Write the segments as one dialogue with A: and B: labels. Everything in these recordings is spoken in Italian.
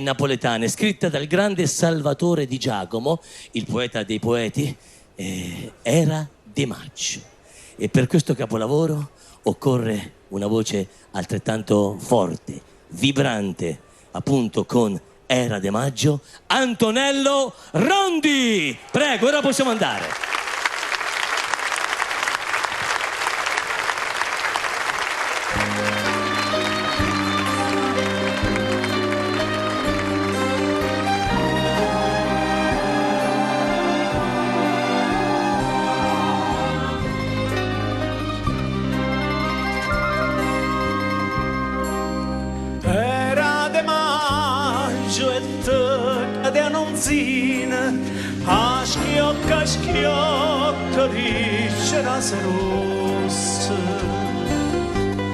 A: napoletane, scritta dal grande Salvatore Di Giacomo, il poeta dei poeti, Era de Maggio. E per questo capolavoro occorre una voce altrettanto forte, vibrante, appunto con Era de Maggio, Antonello Rondi! Prego, ora possiamo andare.
B: Era de maggio e tocca de annunzina, a schiocca dice rase rosse.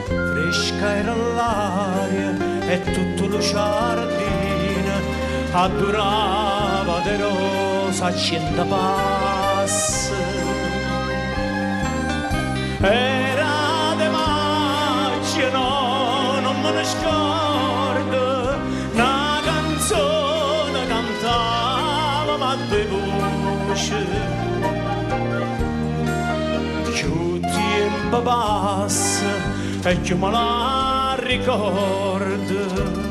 B: Fresca era l'aria e tutto lo giardino addurava de rosa a 100 passi. Era de maggio, no, non me ne scordo, una canzone cantava ma due voci. Più tempo passa e più me la ricordo.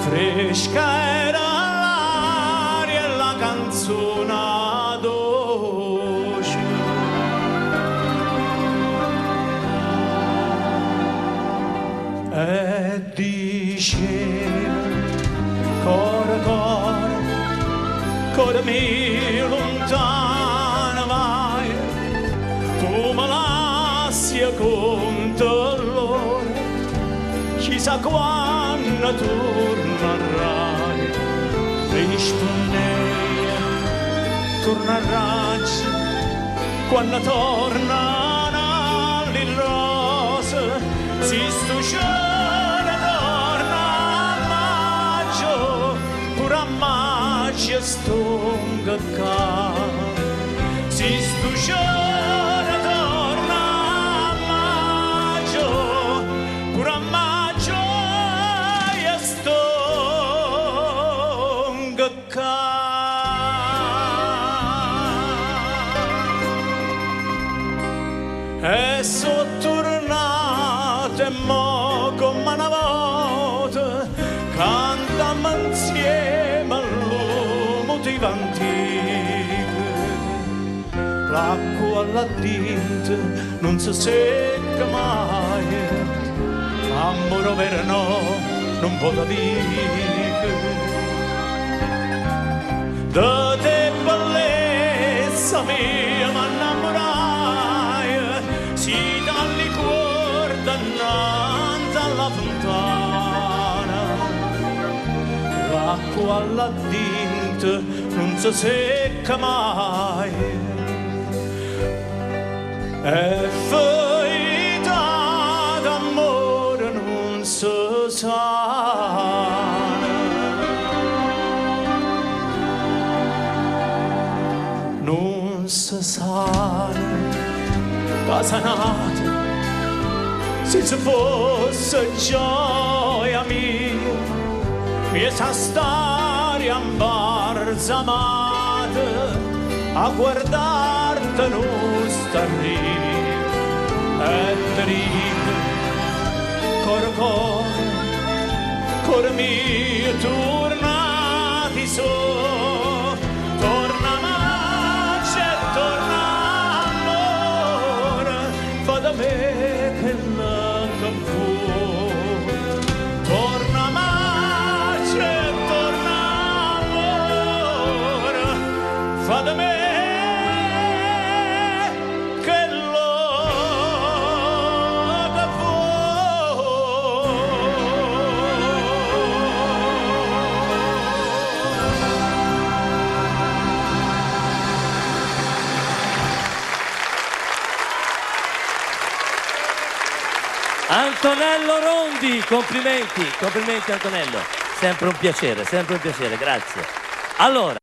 B: Fresca era l'aria e la canzone dolce. E diceva cuore mio lontano vai, tu me lasci con dolore, chissà quando tornerai. Rispondei, tornerai quando tornano le rose, si sto cielo torna a maggio, pure a maggio stonga qua. Si sto cielo torna a maggio, pure a maggio stonga qua. E sono tornato e mo come una volta cantiamo insieme all'umotivo antico. L'acqua alla dita non si secca mai, amore vero no, non posso dire. Da te bellezza mia m'innamorai, si dalle cuore davanti alla fontana. L'acqua alla dita non si secca mai, e ferita d'amore non si sana. Non si sana, casa nata, se ci fosse gioia mia, mi sa stare imbalsamata a guardarti non starire. E triste, cor mio, tornati su, torna maggio e torna amore, fa da me che la capo. Torna maggio e torna amore, fa da me che la capo.
A: Antonello Rondi, complimenti, complimenti Antonello, sempre un piacere, grazie. Allora.